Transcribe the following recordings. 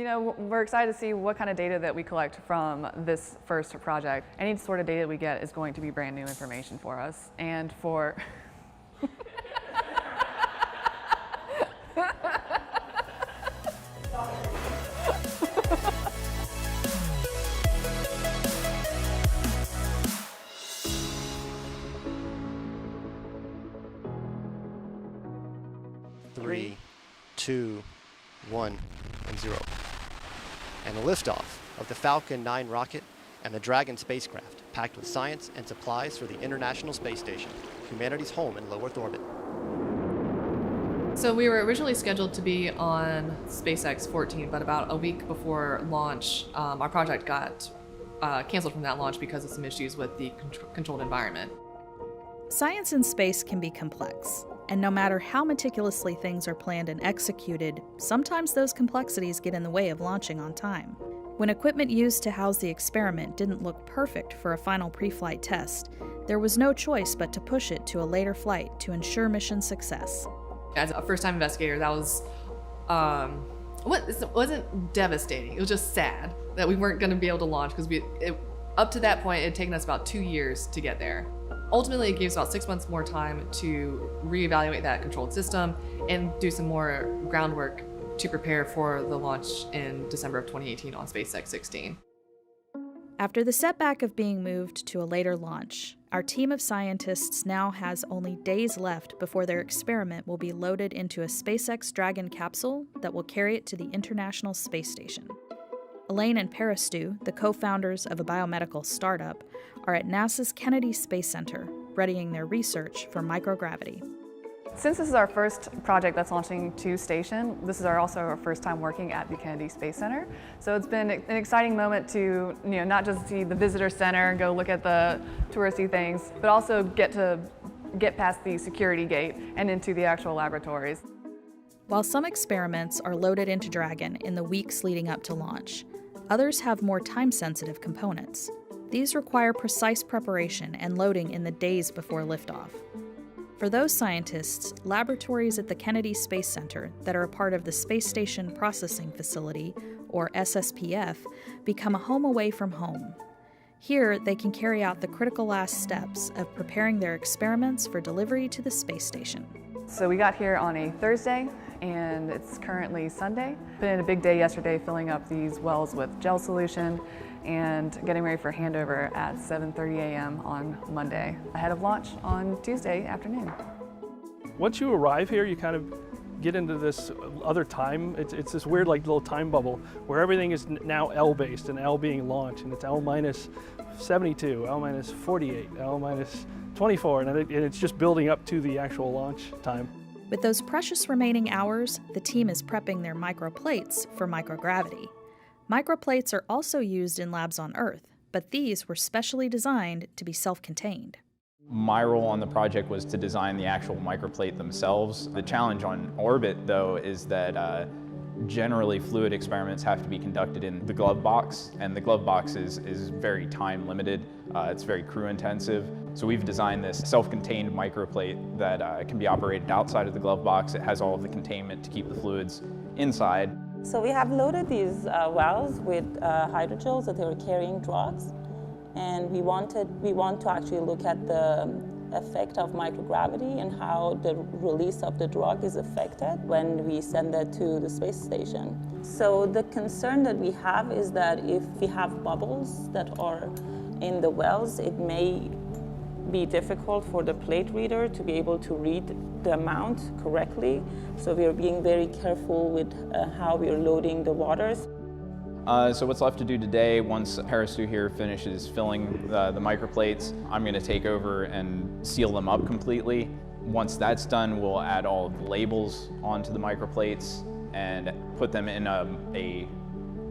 You know, we're excited to see what kind of data that we collect from this first project. Any sort of data we get is going to be brand new information for us and for... Three, 2, 1, and 0. And a liftoff of the Falcon 9 rocket and the Dragon spacecraft, packed with science and supplies for the International Space Station, humanity's home in low Earth orbit. So we were originally scheduled to be on SpaceX 14, but about a week before launch, our project got canceled from that launch because of some issues with the controlled environment. Science in space can be complex, and no matter how meticulously things are planned and executed, sometimes those complexities get in the way of launching on time. When equipment used to house the experiment didn't look perfect for a final pre-flight test, there was no choice but to push it to a later flight to ensure mission success. As a first-time investigator, that was, it wasn't devastating, it was just sad that we weren't going to be able to launch because up to that point, it had taken us about 2 years to get there. Ultimately, it gave us about 6 months more time to reevaluate that controlled system and do some more groundwork to prepare for the launch in December of 2018 on SpaceX 16. After the setback of being moved to a later launch, our team of scientists now has only days left before their experiment will be loaded into a SpaceX Dragon capsule that will carry it to the International Space Station. Elaine and Parastu, the co-founders of a biomedical startup, are at NASA's Kennedy Space Center, readying their research for microgravity. Since this is our first project that's launching to station, this is also our first time working at the Kennedy Space Center. So it's been an exciting moment to, not just see the visitor center, go look at the touristy things, but also get past the security gate and into the actual laboratories. While some experiments are loaded into Dragon in the weeks leading up to launch, others have more time-sensitive components. These require precise preparation and loading in the days before liftoff. For those scientists, laboratories at the Kennedy Space Center that are a part of the Space Station Processing Facility, or SSPF, become a home away from home. Here, they can carry out the critical last steps of preparing their experiments for delivery to the space station. So we got here on a Thursday, and it's currently Sunday. Put in a big day yesterday filling up these wells with gel solution and getting ready for handover at 7:30 a.m. on Monday, ahead of launch on Tuesday afternoon. Once you arrive here, you kind of get into this other time. It's this weird little time bubble where everything is now L-based and L being launched, and it's L minus 72, L minus 48, L minus 24, and it's just building up to the actual launch time. With those precious remaining hours, the team is prepping their microplates for microgravity. Microplates are also used in labs on Earth, but these were specially designed to be self-contained. My role on the project was to design the actual microplate themselves. The challenge on orbit, though, is that generally fluid experiments have to be conducted in the glove box, and the glove box is very time limited. It's very crew intensive. So we've designed this self-contained microplate that can be operated outside of the glove box. It has all of the containment to keep the fluids inside. So we have loaded these wells with hydrogels that they were carrying drugs, and we want to actually look at the effect of microgravity and how the release of the drug is affected when we send it to the space station. So the concern that we have is that if we have bubbles that are in the wells, it may be difficult for the plate reader to be able to read the amount correctly. So we are being very careful with how we are loading the waters. So what's left to do today, once Parastu here finishes filling the microplates, I'm going to take over and seal them up completely. Once that's done, we'll add all of the labels onto the microplates and put them in a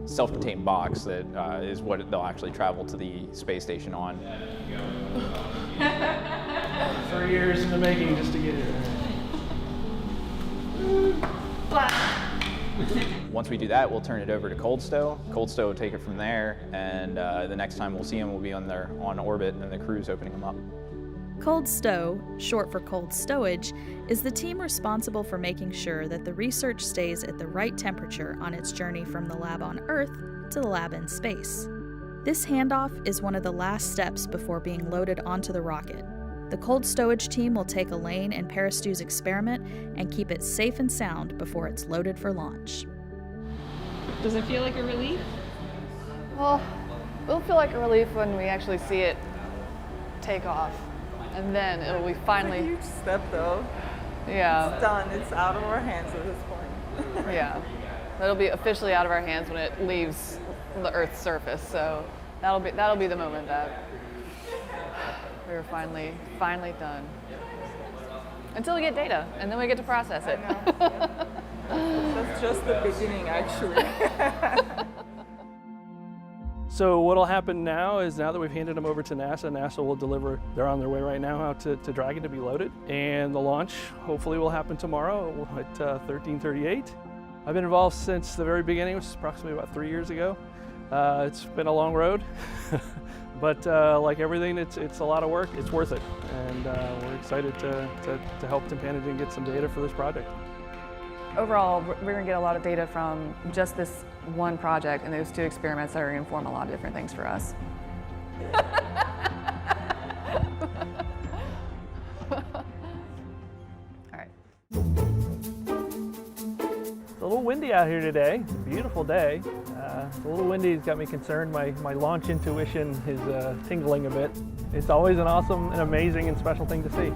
self-contained box that is what they'll actually travel to the space station on. 3 years in the making just to get it. Once we do that, we'll turn it over to Cold Stow. Cold Stow will take it from there, and the next time we'll see them, we'll be on orbit, and the crew's opening them up. Cold Stow, short for cold stowage, is the team responsible for making sure that the research stays at the right temperature on its journey from the lab on Earth to the lab in space. This handoff is one of the last steps before being loaded onto the rocket. The cold stowage team will take Elaine and Parastu's experiment and keep it safe and sound before it's loaded for launch. Does it feel like a relief? Well, it'll feel like a relief when we actually see it take off. And then it'll be finally. It's a huge step though. Yeah. It's done. It's out of our hands at this point. Yeah. It'll be officially out of our hands when it leaves the Earth's surface. So that'll be the moment that we're finally done. Until we get data, and then we get to process it. That's just the beginning, actually. So what'll happen now is, now that we've handed them over to NASA, NASA will deliver, they're on their way right now out to Dragon to be loaded. And the launch hopefully will happen tomorrow at 1338. I've been involved since the very beginning, which is approximately about 3 years ago. It's been a long road, but like everything, it's a lot of work. It's worth it. And we're excited to help Timpanogos get some data for this project. Overall, we're going to get a lot of data from just this one project and those two experiments that are going to inform a lot of different things for us. All right. It's a little windy out here today. Beautiful day. It's a little windy. It's got me concerned. My launch intuition is tingling a bit. It's always an awesome and amazing and special thing to see.